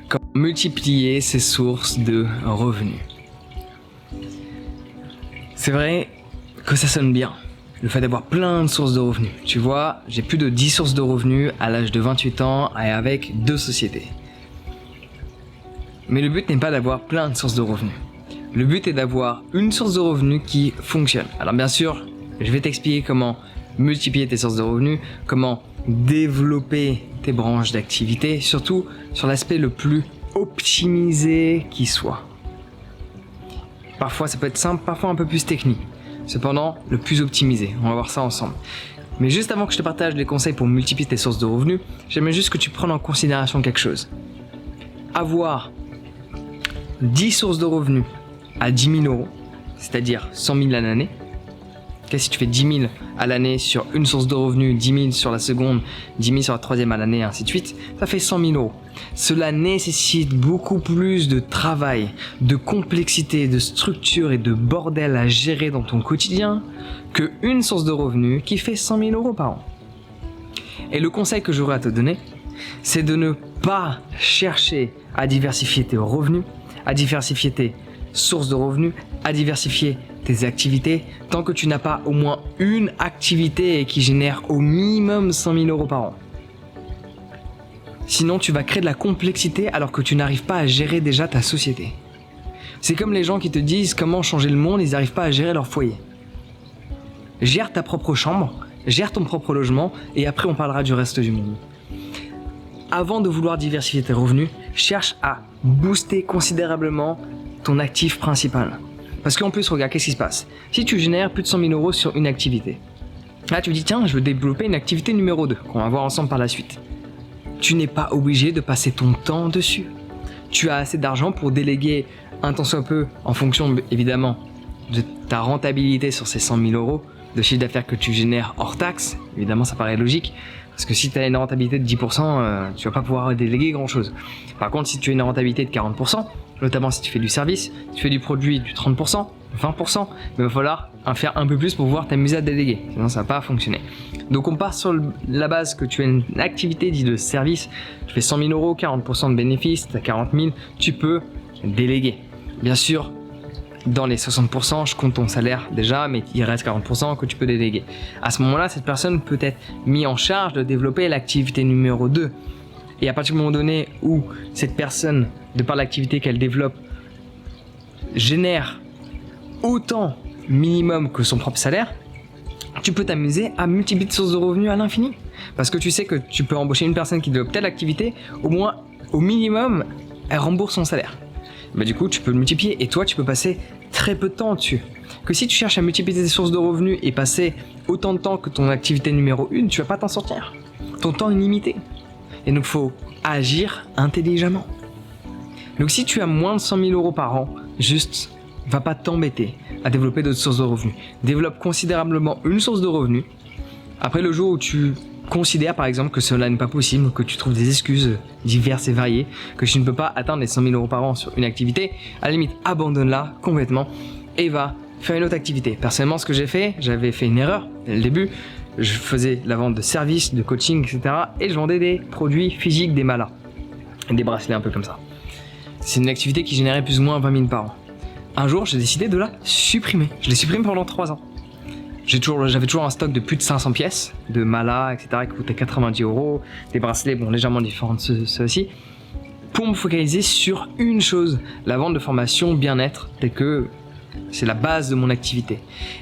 Comment multiplier ses sources de revenus. C'est vrai que ça sonne bien, le fait d'avoir plein de sources de revenus. Tu vois, j'ai plus de 10 sources de revenus à l'âge de 28 ans et avec 2 sociétés. Mais le but n'est pas d'avoir plein de sources de revenus. Le but est d'avoir une source de revenus qui fonctionne. Alors bien sûr, je vais t'expliquer comment multiplier tes sources de revenus, comment développer tes branches d'activité, surtout sur l'aspect le plus optimisé qui soit. Parfois ça peut être simple, parfois un peu plus technique. Cependant, le plus optimisé. On va voir ça ensemble. Mais juste avant que je te partage les conseils pour multiplier tes sources de revenus, j'aimerais juste que tu prennes en considération quelque chose. Avoir 10 sources de revenus à 10 000 euros, c'est-à-dire 100 000 à l'année. Si tu fais 10 000 à l'année sur une source de revenus, 10 000 sur la seconde, 10 000 sur la troisième à l'année, ainsi de suite, ça fait 100 000 euros. Cela nécessite beaucoup plus de travail, de complexité, de structure et de bordel à gérer dans ton quotidien qu'une source de revenus qui fait 100 000 euros par an. Et le conseil que j'aurais à te donner, c'est de ne pas chercher à diversifier tes revenus, à diversifier tes sources de revenus, à diversifier tes activités, tant que tu n'as pas au moins une activité qui génère au minimum 100 000 euros par an. Sinon, tu vas créer de la complexité alors que tu n'arrives pas à gérer déjà ta société. C'est comme les gens qui te disent comment changer le monde, ils n'arrivent pas à gérer leur foyer. Gère ta propre chambre, gère ton propre logement et après on parlera du reste du monde. Avant de vouloir diversifier tes revenus, cherche à booster considérablement ton actif principal. Parce qu'en plus, regarde, qu'est-ce qui se passe? Si tu génères plus de 100 000 euros sur une activité, là tu me dis tiens, je veux développer une activité numéro 2, qu'on va voir ensemble par la suite. Tu n'es pas obligé de passer ton temps dessus. Tu as assez d'argent pour déléguer un tant soit peu, en fonction évidemment de ta rentabilité sur ces 100 000 euros de chiffre d'affaires que tu génères hors taxe. Évidemment, ça paraît logique. Parce que si tu as une rentabilité de 10%, tu vas pas pouvoir déléguer grand chose. Par contre, si tu as une rentabilité de 40%, notamment si tu fais du service, tu fais du produit du 30%, 20%, mais il va falloir en faire un peu plus pour pouvoir t'amuser à déléguer. Sinon, ça va pas fonctionner. Donc, on part sur la base que tu as une activité dite de service. Tu fais 100 000 euros, 40% de bénéfices, tu as 40 000, tu peux déléguer. Bien sûr, dans les 60%, je compte ton salaire déjà, mais il reste 40% que tu peux déléguer. À ce moment-là, cette personne peut être mise en charge de développer l'activité numéro 2. Et à partir du moment donné où cette personne, de par l'activité qu'elle développe, génère autant minimum que son propre salaire, tu peux t'amuser à multiplier tes sources de revenus à l'infini. Parce que tu sais que tu peux embaucher une personne qui développe telle activité, au moins, au minimum, elle rembourse son salaire. Bah du coup, tu peux le multiplier et toi, tu peux passer très peu de temps dessus. Que si tu cherches à multiplier tes sources de revenus et passer autant de temps que ton activité numéro 1, tu vas pas t'en sortir. Ton temps est limité. Et donc, il faut agir intelligemment. Donc, si tu as moins de 100 000 euros par an, juste, va pas t'embêter à développer d'autres sources de revenus. Développe considérablement une source de revenus. Après, le jour où tu considères par exemple que cela n'est pas possible, que tu trouves des excuses diverses et variées, que tu ne peux pas atteindre les 100 000 euros par an sur une activité, à la limite, abandonne-la complètement et va faire une autre activité. Personnellement, ce que j'ai fait, j'avais fait une erreur dès le début. Je faisais la vente de services, de coaching, etc. Et je vendais des produits physiques, des malas, des bracelets un peu comme ça. C'est une activité qui générait plus ou moins 20 000 par an. Un jour, j'ai décidé de la supprimer. Je l'ai supprimée pendant 3 ans. J'avais toujours un stock de plus de 500 pièces, de malas, etc. qui coûtaient 90 euros, des bracelets, bon, légèrement différents de ceux-ci, pour me focaliser sur une chose, la vente de formation bien-être, telle que c'est la base de mon activité.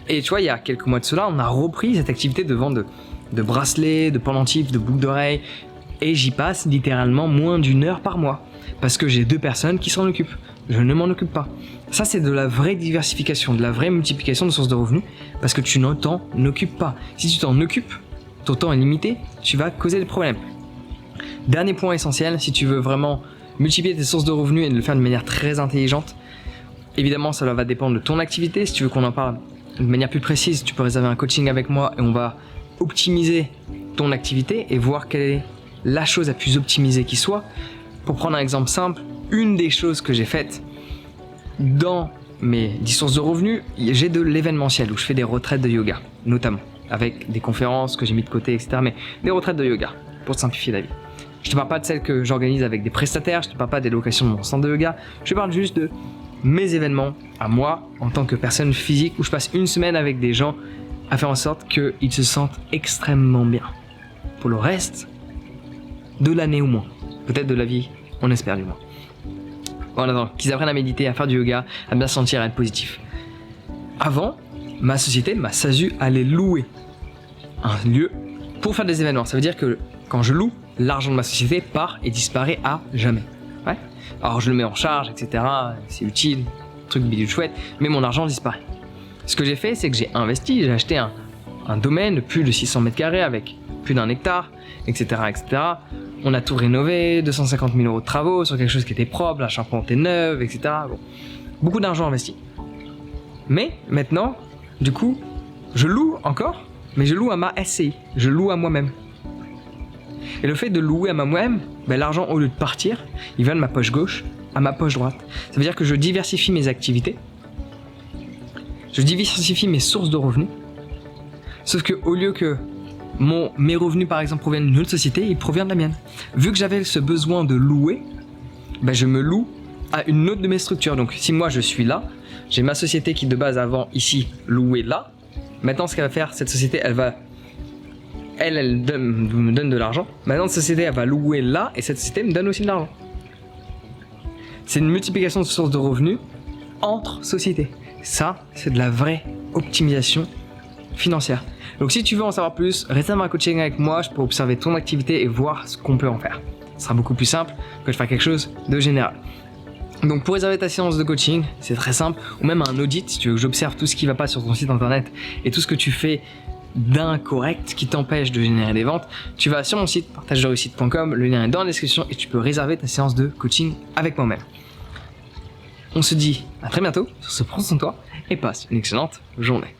Et tu vois, il y a quelques mois de cela, on a repris cette activité de vente de bracelets, de pendentifs, de boucles d'oreilles, et j'y passe littéralement moins d'1 heure par mois, parce que j'ai 2 personnes qui s'en occupent. Je ne m'en occupe pas. Ça, c'est de la vraie diversification, de la vraie multiplication de sources de revenus, parce que tu ne t'en occupes pas. Si tu t'en occupes, ton temps est limité, tu vas causer des problèmes. Dernier point essentiel, si tu veux vraiment multiplier tes sources de revenus et de le faire de manière très intelligente, évidemment, ça va dépendre de ton activité. Si tu veux qu'on en parle de manière plus précise, tu peux réserver un coaching avec moi et on va optimiser ton activité et voir quelle est la chose la plus optimisée qui soit. Pour prendre un exemple simple, une des choses que j'ai faites dans mes 10 sources de revenus, j'ai de l'événementiel où je fais des retraites de yoga, notamment, avec des conférences que j'ai mis de côté, etc. Mais des retraites de yoga, pour te simplifier la vie. Je te parle pas de celles que j'organise avec des prestataires, je te parle pas des locations de mon centre de yoga, je parle juste de mes événements à moi en tant que personne physique où je passe une semaine avec des gens à faire en sorte qu'ils se sentent extrêmement bien. Pour le reste de l'année au moins, peut-être de la vie, on espère du moins. En attendant, qu'ils apprennent à méditer, à faire du yoga, à bien se sentir, à être positif. Avant, ma société, ma SASU, allait louer un lieu pour faire des événements. Ça veut dire que quand je loue, l'argent de ma société part et disparaît à jamais. Ouais. Alors je le mets en charge, etc. C'est utile, truc bidule chouette, mais mon argent disparaît. Ce que j'ai fait, c'est que j'ai investi, j'ai acheté un domaine de plus de 600 mètres carrés avec plus d'1 hectare, etc., etc. On a tout rénové, 250 000 € de travaux sur quelque chose qui était propre, la charpente est neuve, etc. Bon. Beaucoup d'argent investi. Mais maintenant, du coup, je loue encore, mais je loue à ma SCI, je loue à moi-même. Et le fait de louer à moi-même, ben, l'argent au lieu de partir, il vient de ma poche gauche à ma poche droite. Ça veut dire que je diversifie mes activités, je diversifie mes sources de revenus, sauf que au lieu que mes revenus par exemple proviennent d'une autre société, ils proviennent de la mienne. Vu que j'avais ce besoin de louer, ben, je me loue à une autre de mes structures. Donc si moi je suis là, j'ai ma société qui de base avant ici louait là. Maintenant ce qu'elle va faire, cette société, elle me donne de l'argent. Maintenant cette société elle va louer là et cette société me donne aussi de l'argent. C'est une multiplication de sources de revenus entre sociétés. Ça, c'est de la vraie optimisation financière. Donc si tu veux en savoir plus, reste dans ma coaching avec moi, je peux observer ton activité et voir ce qu'on peut en faire. Ce sera beaucoup plus simple que de faire quelque chose de général. Donc pour réserver ta séance de coaching, c'est très simple, ou même un audit, si tu veux que j'observe tout ce qui ne va pas sur ton site internet et tout ce que tu fais d'incorrect qui t'empêche de générer des ventes, tu vas sur mon site partagedeureussite.com, le lien est dans la description et tu peux réserver ta séance de coaching avec moi-même. On se dit à très bientôt sur ce Prends soin de toi et passe une excellente journée.